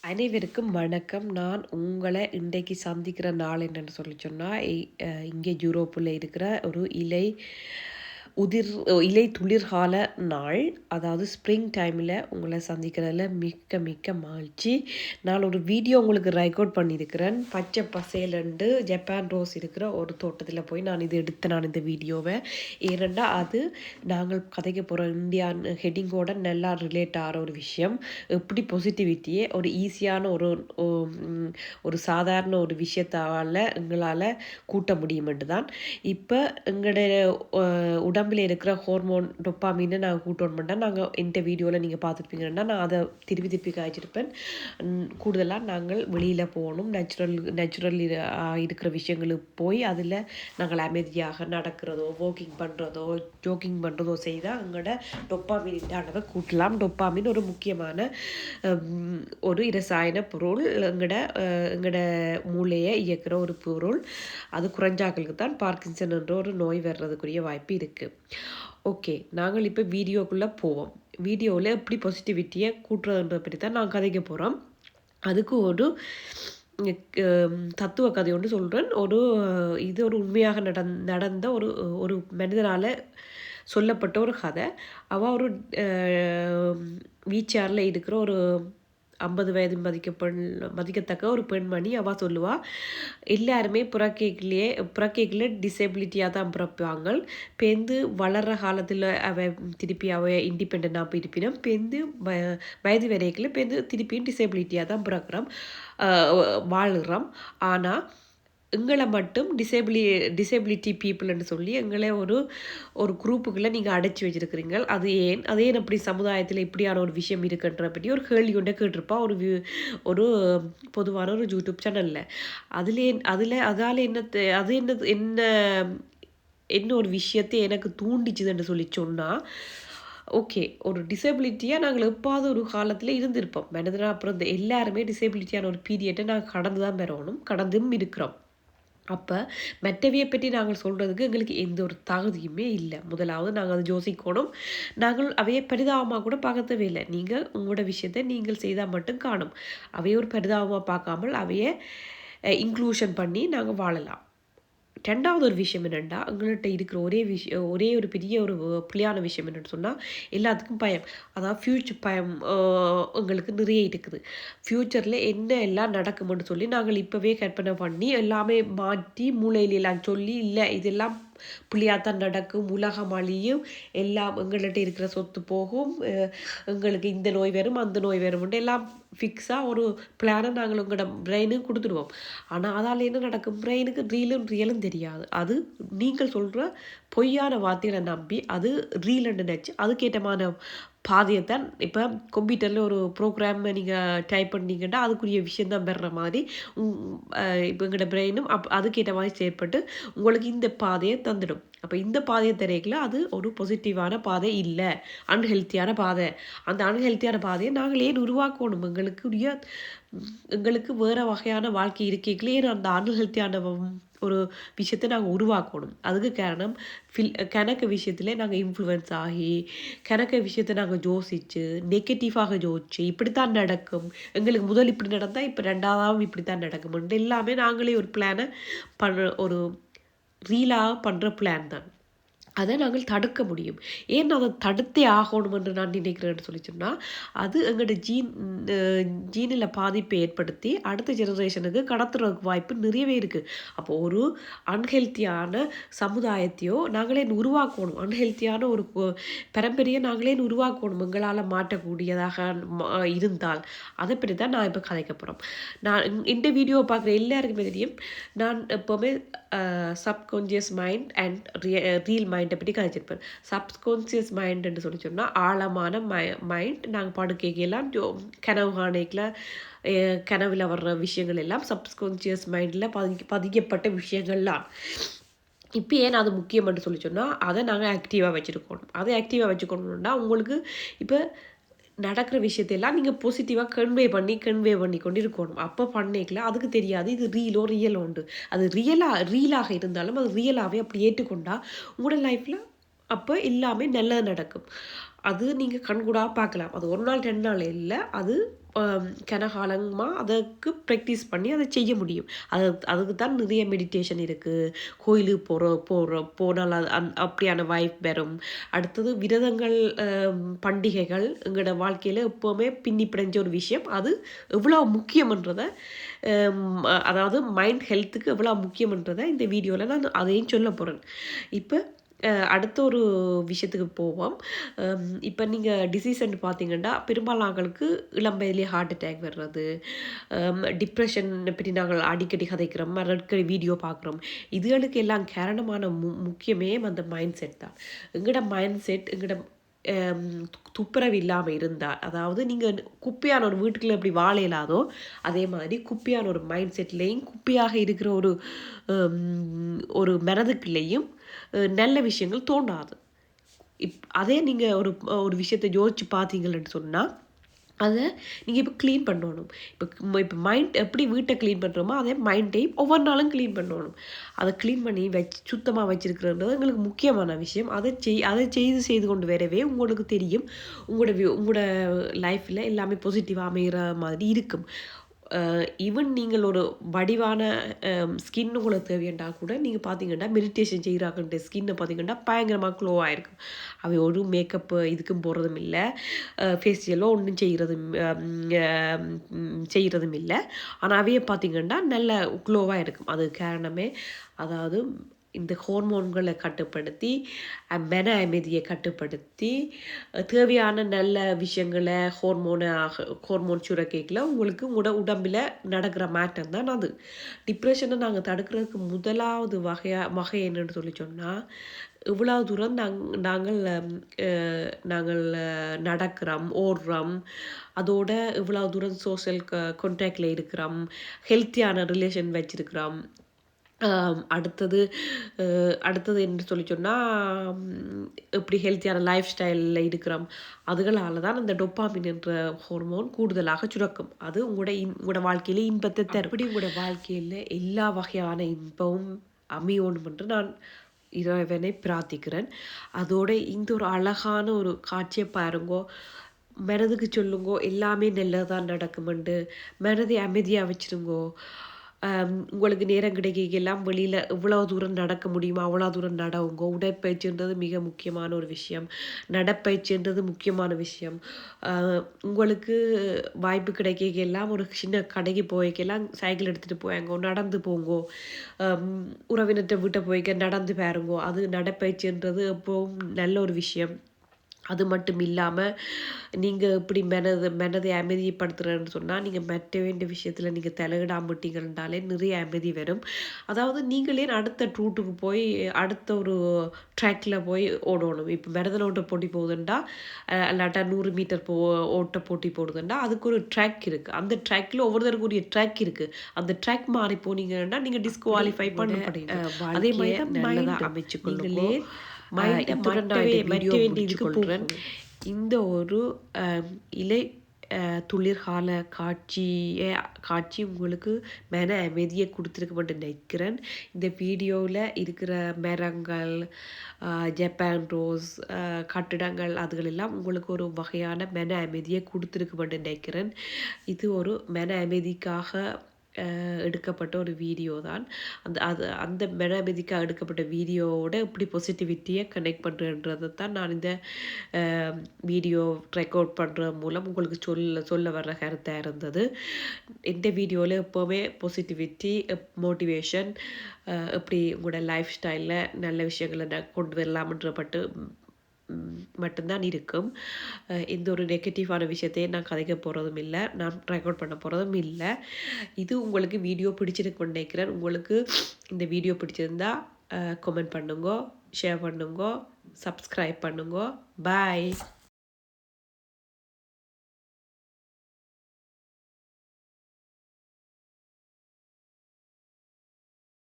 அனைவருக்கும் வணக்கம். நான் உங்கள இன்றைக்கு சந்திக்கிற நாள் என்னன்னு சொல்லி சொன்னா, இங்கே யூரோப்புல இருக்கிற ஒரு இலை துளிர்கால நாள். அதாவது ஸ்ப்ரிங் டைம்ல உங்கள சந்திக்கிறதுல மிக்க மிக்க மகிழ்ச்சி. நான் ஒரு வீடியோ உங்களுக்கு ரெக்கார்ட் பண்ணியிருக்கிறேன். பச்சை பசேலுண்டு ஜப்பான் ரோஸ் இருக்கிற ஒரு தோட்டத்தில போய் நான் இந்த வீடியோவ. ஏனென்டா அது நாங்கள் கதைக்க போற இந்தியான் ஹெட்டிங்கோட நல்லா ரிலேட் ஆற ஒரு விஷயம். எப்படி பாசிட்டிவிட்டியே ஒரு ஈஸியான ஒரு சாதாரண ஒரு விஷயத்தால எங்களால கூட்ட முடியுமென்று தான். இப்ப எங்களோட உடம்பில் இருக்கிற ஹார்மோன் டொப்பாமினை நாங்கள் கூட்டணும் பண்ணால் நாங்கள் இந்த வீடியோவில் நீங்கள் பார்த்துருப்பீங்கன்னா நான் அதை திருப்பி திருப்பி காய்ச்சிருப்பேன். கூடுதலாக நாங்கள் வெளியில் போகணும், நேச்சுரல் இருக்கிற விஷயங்களுக்கு போய் அதில் நாங்கள் அமைதியாக நடக்கிறதோ வாக்கிங் பண்ணுறதோ ஜோக்கிங் பண்ணுறதோ செய்தால் எங்களோட டொப்பாமின் அளவை கூட்டலாம். டொப்பாமின் ஒரு முக்கியமான ஒரு இரசாயன பொருள், எங்களோட மூளையை இயக்குற ஒரு பொருள். அது குறைஞ்சாக்களுக்கு தான் பார்க்கின்சன் என்ற ஒரு நோய் வர்றதுக்குரிய வாய்ப்பு இருக்குது. ஓகே, நாங்கள் இப்போ வீடியோக்குள்ளே போவோம். வீடியோவில் எப்படி பாசிட்டிவிட்டியை கூட்டுறதுன்றதை பற்றி தான் நான் கதைக்க போகிறோம். அதுக்கு ஒரு தத்துவ கதை ஒன்று சொல்கிறேன். இது ஒரு உண்மையாக நடந்த ஒரு ஒரு மனிதனால் சொல்லப்பட்ட ஒரு கதை. அவள் ஒரு வீச்சேரில் இருக்கிற ஒரு 50 வயது மதிக்கத்தக்க ஒரு பெண்மணி. அவள் சொல்லுவாள், எல்லாருமே புறக்கேக்கில் டிசபிலிட்டியாக தான் பிறப்பாங்க. பேருந்து வளர்கிற காலத்தில் திருப்பி இண்டிபெண்டாக போயிருப்பினும் பேருந்து வயது வரைக்கில் பேருந்து திருப்பியும் டிசபிலிட்டியாக தான் பிறக்கிறோம், வாழ்கிறோம். ஆனால் எங்களை மட்டும் டிசபிலிட்டி பீப்புள்னு சொல்லி எங்களை ஒரு குரூப்புக்குள்ளே நீங்கள் அடைச்சி வச்சுருக்கிறீங்க. அது ஏன் அப்படி சமுதாயத்தில் இப்படியான ஒரு விஷயம் இருக்குன்ற பற்றி ஒரு கேள்வி கொண்டே கேட்டிருப்பா ஒரு பொதுவான ஒரு யூடியூப் சேனலில். அதால் என்ன ஒரு விஷயத்தை எனக்கு தூண்டிச்சுதுன்னு சொல்லி சொன்னால், ஓகே, ஒரு டிசபிலிட்டியாக நாங்கள் எப்பாவது ஒரு காலத்தில் இருந்திருப்போம். மனிதனாக அப்புறம் எல்லாருமே டிசபிலிட்டியான ஒரு பீரியட்டை நாங்கள் கடந்து தான் பெறணும், கடந்தும் இருக்கிறோம். அப்போ மற்றவையை பற்றி நாங்கள் சொல்கிறதுக்கு எங்களுக்கு எந்த ஒரு தகுதியுமே இல்லை. முதலாவது நாங்கள் அதை யோசிக்கணும். நாங்கள் அவையை பரிதாபமாக கூட பார்க்கவே இல்லை. நீங்கள் உங்களோட விஷயத்தை நீங்கள் செய்தால் மட்டும் காணும். அவையை ஒரு பரிதாபமாக பார்க்காமல் அவையை இன்க்ளூஷன் பண்ணி நாங்கள் வாழலாம். ரெண்டாவது ஒரு விஷயம் என்னென்னா, எங்கள்கிட்ட இருக்கிற ஒரே ஒரு பெரிய ஒரு புள்ளியான விஷயம் என்னென்னு சொன்னால், எல்லாத்துக்கும் பயம். அதாவது ஃப்யூச்சர் பயம் எங்களுக்கு நிறைய இருக்குது. ஃப்யூச்சரில் என்ன எல்லாம் நடக்கும்னு சொல்லி நாங்கள் இப்போவே கற்பனை பண்ணி எல்லாமே மாற்றி மூளையில எல்லாம் சொல்லி, இல்லை இதெல்லாம் புள்ளியாத்தான் நடக்கும், உலகம் அழியும், எல்லாம் எங்கள்கிட்ட இருக்கிற சொத்து போகும், எங்களுக்கு இந்த நோய் வரும் அந்த நோய் வரும்ன்ட்டு எல்லாம் ஃபிக்ஸாக ஒரு பிளானை நாங்கள் உங்களோட பிரெயினுக்கு கொடுத்துடுவோம். ஆனால் அதால் என்ன நடக்கும், பிரெயினுக்கு ரியலும் தெரியாது. அது நீங்கள் சொல்கிற பொய்யான வார்த்தைகளை நம்பி அது ரீல்னு நினச்சி அதுக்கேற்றமான பாதையைத்தான். இப்போ கம்ப்யூட்டரில் ஒரு ப்ரோக்ராமை நீங்கள் டைப் பண்ணிங்கன்னா அதுக்குரிய விஷயந்தான் பெறுற மாதிரி இப்போ எங்களோட பிரெயினும் அதுக்கேற்ற மாதிரி செயற்பட்டு உங்களுக்கு இந்த பாதையை தந்துடும். அப்போ இந்த பாதையை தரையில் அது ஒரு பாசிட்டிவான பாதை இல்லை, அன்ஹெல்த்தியான பாதை. அந்த அன்ஹெல்த்தியான பாதையை நாங்கள் ஏன் உருவாக்கணும்? எங்களுக்கு வேறு வகையான வாழ்க்கை இருக்கைகளே அந்த அன்ஹெல்த்தியான ஒரு விஷயத்தை நாங்கள் உருவாக்கணும். அதுக்கு காரணம் கணக்கு விஷயத்துல நாங்கள் இன்ஃப்ளூயன்ஸ் ஆகி கணக்கு விஷயத்தை நாங்கள் யோசித்து நெகட்டிவாக யோசிச்சு இப்படித்தான் நடக்கும், எங்களுக்கு முதல் இப்படி நடந்தால் இப்போ ரெண்டாவது இப்படித்தான் நடக்கும் எல்லாமே நாங்களே ஒரு பிளானை ஒரு ரீலாக பண்ணுற பிளான் தான். அதை நாங்கள் தடுக்க முடியும். ஏன் அதை தடுத்தே ஆகணும் என்று நான் நினைக்கிறேன்னு சொல்லி சொன்னால், அது எங்களோட ஜீனில் பாதிப்பை ஏற்படுத்தி அடுத்த ஜெனரேஷனுக்கு கடத்துறதுக்கு வாய்ப்பு நிறையவே இருக்குது. அப்போது ஒரு அன்ஹெல்த்தியான சமுதாயத்தையோ நாங்களே உருவாக்கணும், அன்ஹெல்த்தியான ஒரு பரம்பரையை நாங்களே உருவாக்கணும் எங்களால் மாற்றக்கூடியதாக இருந்தால். அதை பற்றி தான் நான் இப்போ கதைக்க போகிறோம். நான் இந்த வீடியோவை பார்க்குற எல்லாருக்குமே தெரியும், நான் எப்போவுமே சப்கான்ஷியஸ் மைண்ட் அண்ட் ரியல் மைண்டை பற்றி கதைச்சிருப்பேன். சப்கான்ஷியஸ் மைண்டுன்னு சொல்லி சொன்னால் ஆழமான மைண்ட். நாங்கள் படுக்கைக்கெல்லாம் கனவு காணைக்கில் கனவில் வர்ற விஷயங்கள் எல்லாம் சப்கான்ஷியஸ் மைண்டில் பதிக்கப்பட்ட விஷயங்கள்லாம். இப்போ ஏன் அது முக்கியம்னு சொல்லி சொன்னால், அதை நாங்கள் ஆக்டிவாக வச்சுருக்கணும். அதை ஆக்டிவாக வச்சுக்கணுன்னா உங்களுக்கு இப்போ நடக்கிற விஷயத்தையெல்லாம் நீங்கள் பாசிட்டிவாக கன்வே பண்ணி கொண்டு இருக்கணும். அப்போ பண்ணிக்கல அதுக்கு தெரியாது இது ரியலோ உண்டு. அது ரீலாக இருந்தாலும் அது ரியலாகவே அப்படி ஏற்றுக்கொண்டா உங்களோட லைஃப்பில் அப்போ எல்லாமே நல்லது நடக்கும். அது நீங்கள் கண்கூடாக பார்க்கலாம். அது ஒரு நாள் 2 நாள் இல்லை, அது கனகாலமாக அதுக்கு ப்ராக்டிஸ் பண்ணி அதை செய்ய முடியும். அதுக்கு தான் நிறைய மெடிடேஷன் இருக்குது. கோயிலுக்கு போனால் அது அப்படியான வைப் வரும். அடுத்தது விரதங்கள், பண்டிகைகள் எங்களோட வாழ்க்கையில் எப்போவுமே பின்னி பிணைஞ்ச ஒரு விஷயம். அது எவ்வளோ முக்கியம்ன்றதை, அதாவது மைண்ட் ஹெல்த்துக்கு எவ்வளோ முக்கியம்ன்றதை இந்த வீடியோவில் நான் அதையும் சொல்ல போகிறேன். இப்போ அடுத்த ஒரு விஷயத்துக்கு போவோம். இப்போ நீங்கள் டிசீஸ்ன்னு பார்த்தீங்கன்னா பெரும்பாலும் ஆட்களுக்கு இளம் வயதிலே ஹார்ட் அட்டாக் வர்றது, டிப்ரெஷன் பற்றி நாங்கள் அடிக்கடி கதைக்கிறோம், அடிக்கடி வீடியோ பார்க்குறோம். இதுகளுக்கு எல்லாம் காரணமான முக்கியமே அந்த மைண்ட் செட் தான். எங்களோட மைண்ட் செட் எங்களோட துப்புரவு இல்லாமல் இருந்தால், அதாவது நீங்கள் குப்பையான ஒரு வீட்டுக்குள்ளே எப்படி வாழ இயலாதோ அதே மாதிரி குப்பையான ஒரு மைண்ட் செட்லேயும் குப்பையாக இருக்கிற ஒரு மனதுக்குள்ளேயும் நல்ல விஷயங்கள் தோன்றாது. அதே நீங்கள் ஒரு விஷயத்தை யோசிச்சு பார்த்தீங்கன்னு சொன்னால் அதை நீங்கள் இப்போ க்ளீன் பண்ணணும். இப்போ மைண்ட் எப்படி வீட்டை க்ளீன் பண்ணுறோமோ அதே மைண்டையும் ஒவ்வொரு நாளும் க்ளீன் பண்ணணும். அதை க்ளீன் பண்ணி சுத்தமாக வச்சுருக்கிறது எங்களுக்கு முக்கியமான விஷயம். அதை செய்து கொண்டு வரவே உங்களுக்கு தெரியும் உங்களோட லைஃப்பில் எல்லாமே பாசிட்டிவாக அமைகிற மாதிரி இருக்கும். ஈவன் நீங்கள் ஒரு வடிவான ஸ்கின் உங்களுக்கு தேவையாண்டா கூட நீங்கள் பார்த்தீங்கன்னா மெடிடேஷன் செய்கிறாங்கன்ற ஸ்கின்னை பார்த்தீங்கன்னா பயங்கரமாக க்ளோ ஆகிருக்கும். அவை ஒரு மேக்கப்பு இதுக்கும் போடுறதும் இல்லை, ஃபேஷியலோ ஒன்றும் செய்கிறதும் இல்லை. ஆனால் அவையே பார்த்தீங்கன்னா நல்ல க்ளோவாக இருக்கும். அது காரணமே அதாவது இந்த ஹார்மோன்களை கட்டுப்படுத்தி, மன அமைதியை கட்டுப்படுத்தி, தேவையான நல்ல விஷயங்களை ஹார்மோன் சுரக்கைகளை உங்களுக்கு உடம்பில் நடக்கிற மாற்றம் தான் அது. டிப்ரெஷனை நாங்கள் தடுக்கிறதுக்கு முதலாவது வகை என்னன்னு சொல்லி சொன்னால், இவ்வளோ தூரம் நாங்கள் நடக்கிறோம், ஓடுறோம், அதோட இவ்வளோ தூரம் சோஷியல் கான்டாக்டில் இருக்கிறோம், ஹெல்த்தியான ரிலேஷன் வச்சுருக்கிறோம். அடுத்தது என்று சொல்லி சொன்னால் எப்படி ஹெல்த்தியான லைஃப் ஸ்டைலில் இருக்கிறோம். அதுகளால் தான் அந்த டொப்பாமின் என்ற ஹார்மோன் கூடுதலாக சுரக்கும். அது உங்களோட வாழ்க்கையில் இன்பத்தை தரும். அப்படி உங்களோட வாழ்க்கையில் எல்லா வகையான இன்பமும் அமையணும் என்று நான் இறைவனை பிரார்த்திக்கிறேன். அதோட இந்த ஒரு அழகான ஒரு காட்சியை பாருங்கோ, மனதுக்கு சொல்லுங்கோ எல்லாமே நல்லதான் நடக்குமெண்டு. மனதை அமைதியாக வச்சுருங்கோ. உங்களுக்கு நேரம் கிடைக்கலாம் வெளியில் எவ்வளோ தூரம் நடக்க முடியுமோ அவ்வளோ தூரம் நடவுங்க. உடற்பயிற்சின்றது மிக முக்கியமான ஒரு விஷயம். நடப்பயிற்சின்றது முக்கியமான விஷயம். உங்களுக்கு வாய்ப்பு கிடைக்கலாம் ஒரு சின்ன கடைக்கு போய்க்கெல்லாம் சைக்கிள் எடுத்துகிட்டு போயாங்கோ, நடந்து போங்கோ. உறவினர்கிட்ட வீட்டை போய்க்க நடந்து பாருங்கோ. அது நடப்பயிற்சின்றது எப்பவும் நல்ல ஒரு விஷயம். அது மட்டும் இல்லாமல் நீங்கள் இப்படி மனதை அமைதிப்படுத்துகிறேன்னு சொன்னால் நீங்கள் மற்ற வேண்டிய விஷயத்தில் நீங்கள் தலையிடாமட்டிங்கன்றாலே நிறைய அமைதி வரும். அதாவது நீங்களே அடுத்த ரூட்டுக்கு போய் அடுத்த ஒரு ட்ராக்கில் போய் ஓடணும். இப்போ மரதன் ஓட்ட போட்டி போகுதுண்டா, இல்லாட்டா 100 மீட்டர் ஓட்ட போட்டி போடுதுண்டா அதுக்கு ஒரு ட்ராக் இருக்குது. அந்த ட்ராக்கில் ஒவ்வொருத்தருக்குரிய ட்ராக் இருக்குது. அந்த ட்ராக் மாறி போனீங்கன்னா நீங்கள் டிஸ்குவாலிஃபை பண்ணப்படுங்க. அதே மாதிரி தான் நல்லதாக அமைச்சுக்கொள்ளுங்களே. இந்த ஒரு இலை துளிர்கால காட்சி உங்களுக்கு மன அமைதியை கொடுத்துருக்க மட்டும் நினைக்கிறேன். இந்த வீடியோவில் இருக்கிற மரங்கள், ஜப்பான் ரோஸ், கட்டிடங்கள் அதுகளெல்லாம் உங்களுக்கு ஒரு வகையான மன அமைதியை கொடுத்துருக்க மட்டும் நினைக்கிறேன். இது ஒரு மன அமைதிக்காக எடுக்கப்பட்ட ஒரு வீடியோ தான். அந்த மன அமைதிக்காக எடுக்கப்பட்ட வீடியோவோட எப்படி பாசிட்டிவிட்டியை கனெக்ட் பண்ணுறன்றதை தான் நான் இந்த வீடியோ ரெக்கார்ட் பண்ணுற மூலம் உங்களுக்கு சொல்ல வர்ற கருத்தாக இருந்தது. இந்த வீடியோவில் எப்போவுமே பாசிட்டிவிட்டி, மோட்டிவேஷன், எப்படி உங்களோட லைஃப் ஸ்டைலில் நல்ல விஷயங்களை கொண்டு வரலாம்ன்றப்பட்டு மட்டும்தான் இருக்கும். எந்த ஒரு நெகட்டிவான விஷயத்தையும் நான் கதைக்க போகிறதும் இல்லை, நான் ரெக்கார்ட் பண்ண போகிறதும் இல்லை. இது உங்களுக்கு வீடியோ பிடிச்சிருக்குன்னு நினைக்கிறேன். உங்களுக்கு இந்த வீடியோ பிடிச்சிருந்தா கமெண்ட் பண்ணுங்க, ஷேர் பண்ணுங்க, சப்ஸ்கிரைப் பண்ணுங்க. பாய்.